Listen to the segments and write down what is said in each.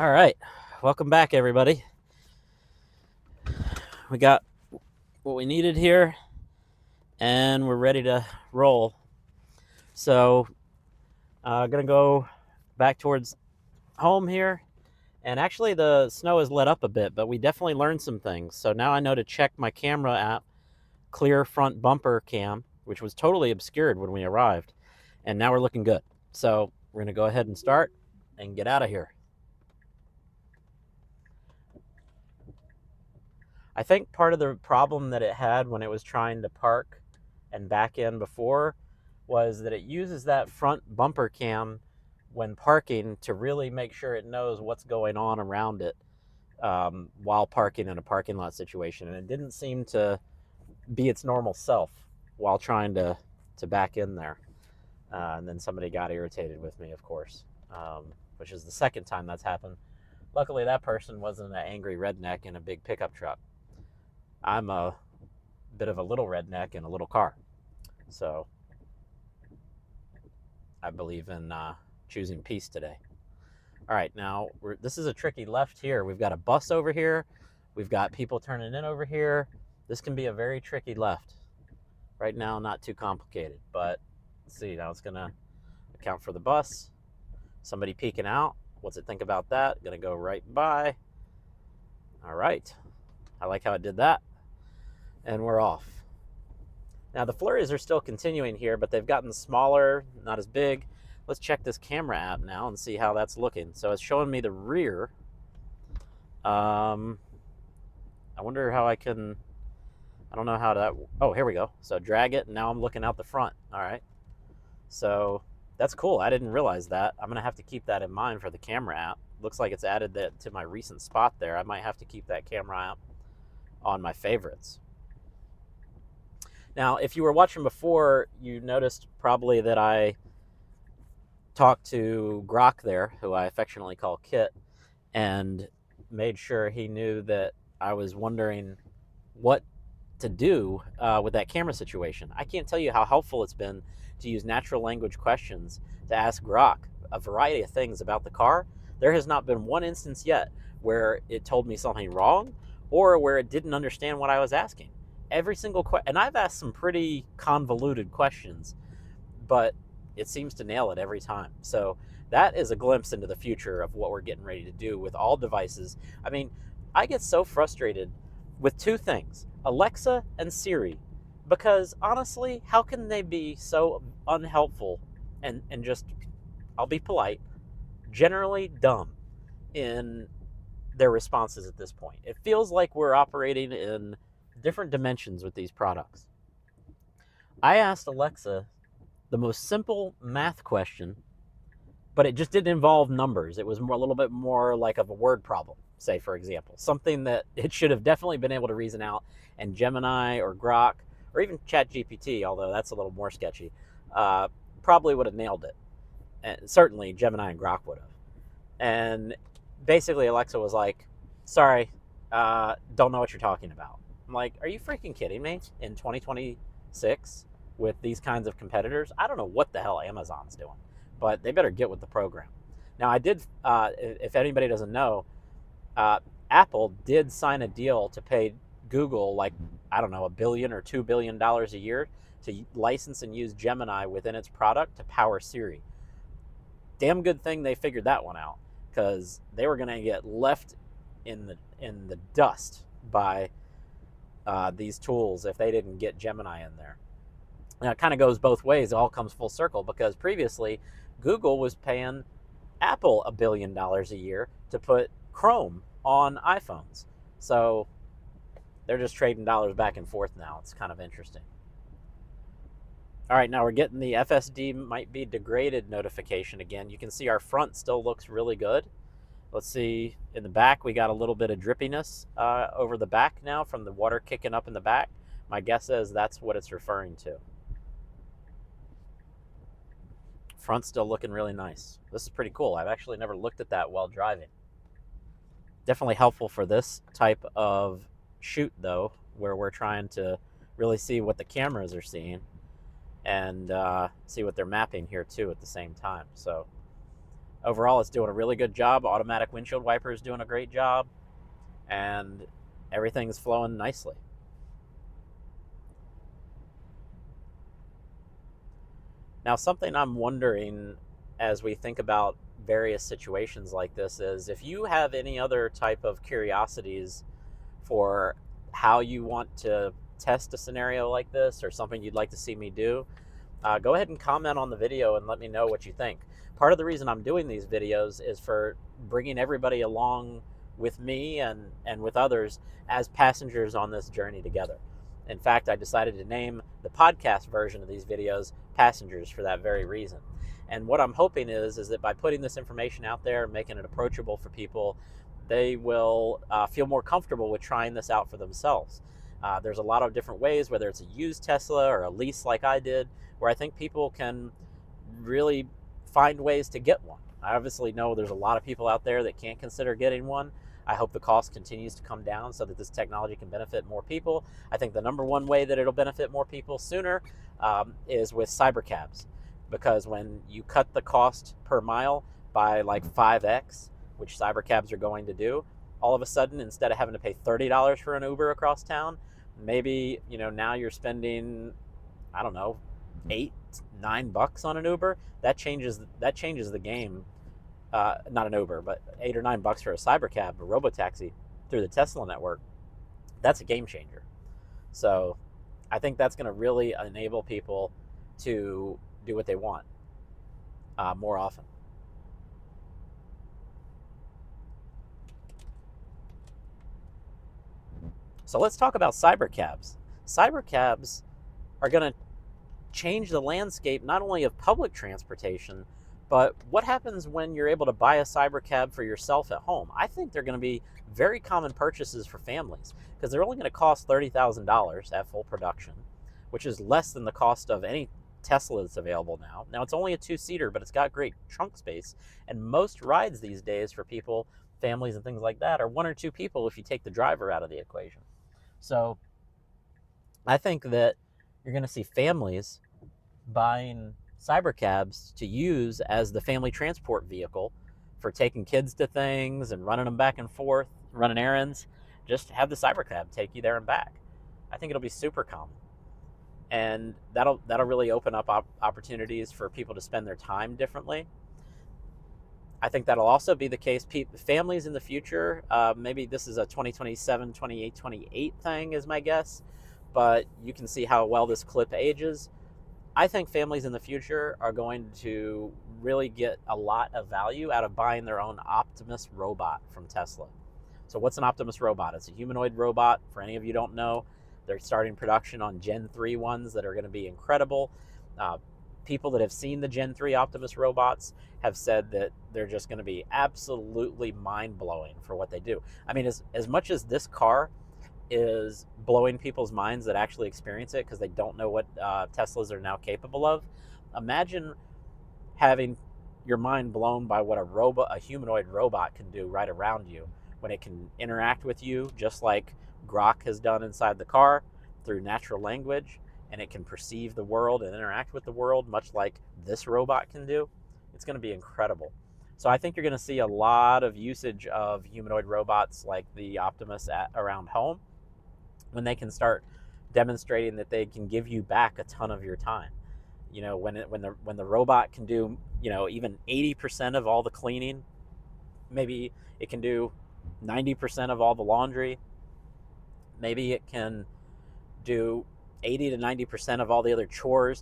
All right, welcome back, everybody. We got what we needed here, and we're ready to roll. So, gonna go back towards home here, and actually the snow has let up a bit, but we definitely learned some things. So now I know to check my camera app, clear front bumper cam, which was totally obscured when we arrived, and now we're looking good. So we're gonna go ahead and start and get out of here. I think part of the problem that it had when it was trying to park and back in before was that it uses that front bumper cam when parking to really make sure it knows what's going on around it while parking in a parking lot situation. And it didn't seem to be its normal self while trying to back in there. And then somebody got irritated with me, of course, which is the second time that's happened. Luckily, that person wasn't an angry redneck in a big pickup truck. I'm a bit of a little redneck in a little car. So I believe in choosing peace today. All right, now this is a tricky left here. We've got a bus over here. We've got people turning in over here. This can be a very tricky left. Right now, not too complicated, but let's see. Now it's going to account for the bus. Somebody peeking out. What's it think about that? Going to go right by. All right. I like how it did that. And we're off. Now the flurries are still continuing here, but they've gotten smaller, not as big. Let's check this camera app now and see how that's looking. So it's showing me the rear. I wonder how I don't know how to, oh, here we go. So drag it, and now I'm looking out the front. All right. So that's cool. I didn't realize that. I'm going to have to keep that in mind for the camera app. Looks like it's added that to my recent spot there. I might have to keep that camera app on my favorites. Now, if you were watching before, you noticed probably that I talked to Grok there, who I affectionately call Kit, and made sure he knew that I was wondering what to do with that camera situation. I can't tell you how helpful it's been to use natural language questions to ask Grok a variety of things about the car. There has not been one instance yet where it told me something wrong or where it didn't understand what I was asking. Every single question, and I've asked some pretty convoluted questions, but it seems to nail it every time. So that is a glimpse into the future of what we're getting ready to do with all devices. I mean, I get so frustrated with two things, Alexa and Siri, because honestly, how can they be so unhelpful and just, I'll be polite, generally dumb in their responses at this point? It feels like we're operating in different dimensions with these products. I asked Alexa the most simple math question, but it just didn't involve numbers. It was a little bit more like of a word problem, say, for example, something that it should have definitely been able to reason out, and Gemini or Grok or even ChatGPT, although that's a little more sketchy, probably would have nailed it. And certainly Gemini and Grok would have. And basically Alexa was like, sorry, don't know what you're talking about. I'm like, are you freaking kidding me? In 2026 with these kinds of competitors, I don't know what the hell Amazon's doing, but they better get with the program. Now, I did, if anybody doesn't know, Apple did sign a deal to pay Google like, I don't know, $1 billion or $2 billion a year to license and use Gemini within its product to power Siri. Damn good thing they figured that one out, because they were going to get left in the dust by these tools if they didn't get Gemini in there. Now, it kind of goes both ways. It all comes full circle, because previously Google was paying Apple $1 billion a year to put Chrome on iPhones. So they're just trading dollars back and forth now. It's kind of interesting. All right, now we're getting the FSD might be degraded notification again. You can see our front still looks really good. Let's see, in the back, we got a little bit of drippiness over the back now from the water kicking up in the back. My guess is that's what it's referring to. Front's still looking really nice. This is pretty cool. I've actually never looked at that while driving. Definitely helpful for this type of shoot, though, where we're trying to really see what the cameras are seeing and see what they're mapping here, too, at the same time. So overall, it's doing a really good job. Automatic windshield wiper is doing a great job, and everything's flowing nicely. Now, something I'm wondering as we think about various situations like this is if you have any other type of curiosities for how you want to test a scenario like this or something you'd like to see me do, go ahead and comment on the video and let me know what you think. Part of the reason I'm doing these videos is for bringing everybody along with me and with others as passengers on this journey together. In fact, I decided to name the podcast version of these videos Passengers for that very reason. And what I'm hoping is that by putting this information out there and making it approachable for people, they will feel more comfortable with trying this out for themselves. There's a lot of different ways, whether it's a used Tesla or a lease like I did, where I think people can really find ways to get one. I obviously know there's a lot of people out there that can't consider getting one. I hope the cost continues to come down so that this technology can benefit more people. I think the number one way that it'll benefit more people sooner is with Cybercabs, because when you cut the cost per mile by like 5x, which Cybercabs are going to do, all of a sudden, instead of having to pay $30 for an Uber across town, maybe now you're spending, I don't know, $8-9 on an Uber. That changes the game. Not an Uber, but $8 or $9 for a Cybercab, a robotaxi through the Tesla network. That's a game changer. So I think that's going to really enable people to do what they want more often. So let's talk about Cybercabs. Cybercabs are going to change the landscape not only of public transportation, but what happens when you're able to buy a Cybercab for yourself at home? I think they're going to be very common purchases for families because they're only going to cost $30,000 at full production, which is less than the cost of any Tesla that's available now. Now, it's only a two-seater, but it's got great trunk space, and most rides these days for people, families and things like that, are one or two people if you take the driver out of the equation. So I think that you're going to see families buying Cybercabs to use as the family transport vehicle for taking kids to things and running them back and forth, running errands. Just have the Cybercab take you there and back. I think it'll be super common, and that'll really open up opportunities for people to spend their time differently. I think that'll also be the case. Families in the future, maybe this is a 2027, 28 thing is my guess, but you can see how well this clip ages. I think families in the future are going to really get a lot of value out of buying their own Optimus robot from Tesla. So what's an Optimus robot? It's a humanoid robot. For any of you who don't know, they're starting production on Gen 3 ones that are going to be incredible. People that have seen the Gen 3 Optimus robots have said that they're just going to be absolutely mind-blowing for what they do. I mean, as much as this car is blowing people's minds that actually experience it because they don't know what Teslas are now capable of, imagine having your mind blown by what a humanoid robot can do right around you, when it can interact with you just like Grok has done inside the car through natural language, and it can perceive the world and interact with the world much like this robot can do. It's going to be incredible. So I think you're going to see a lot of usage of humanoid robots like the Optimus around home, when they can start demonstrating that they can give you back a ton of your time. When the robot can do, even 80% of all the cleaning, maybe it can do 90% of all the laundry, maybe it can do 80 to 90% of all the other chores,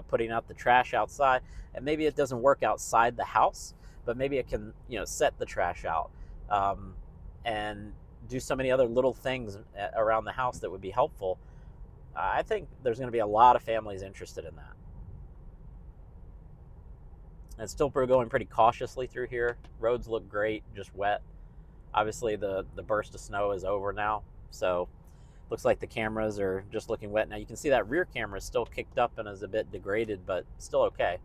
putting out the trash outside, and maybe it doesn't work outside the house, but maybe it can, set the trash out, and do so many other little things around the house that would be helpful. I think there's going to be a lot of families interested in that. And still going pretty cautiously through here. Roads look great, just wet. Obviously, the burst of snow is over now, so looks like the cameras are just looking wet. Now you can see that rear camera is still kicked up and is a bit degraded, but still okay.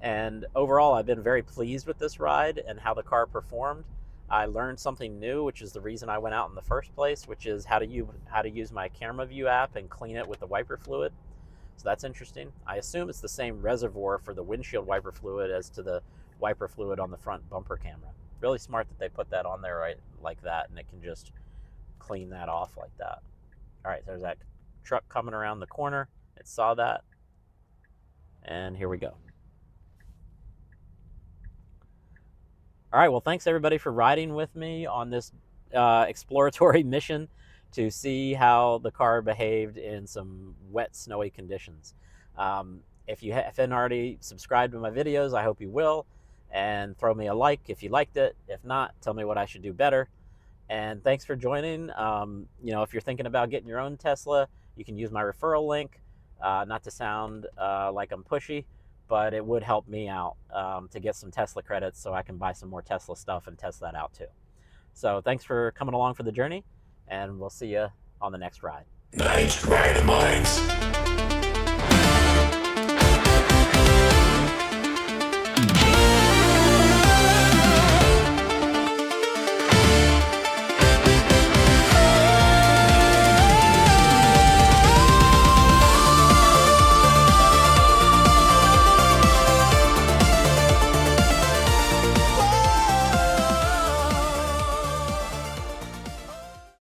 And overall, I've been very pleased with this ride and how the car performed. I learned something new, which is the reason I went out in the first place, which is how to use my camera view app and clean it with the wiper fluid. So that's interesting. I assume it's the same reservoir for the windshield wiper fluid as to the wiper fluid on the front bumper camera. Really smart that they put that on there right like that, and it can just clean that off like that. All right, there's that truck coming around the corner. It saw that, and here we go. All right, well, thanks everybody for riding with me on this exploratory mission to see how the car behaved in some wet, snowy conditions. If you haven't already subscribed to my videos, I hope you will, and throw me a like if you liked it. If not, tell me what I should do better. And thanks for joining. If you're thinking about getting your own Tesla, you can use my referral link. Not to sound like I'm pushy, but it would help me out to get some Tesla credits so I can buy some more Tesla stuff and test that out too. So thanks for coming along for the journey, and we'll see you on the next ride. Nice ride, minds.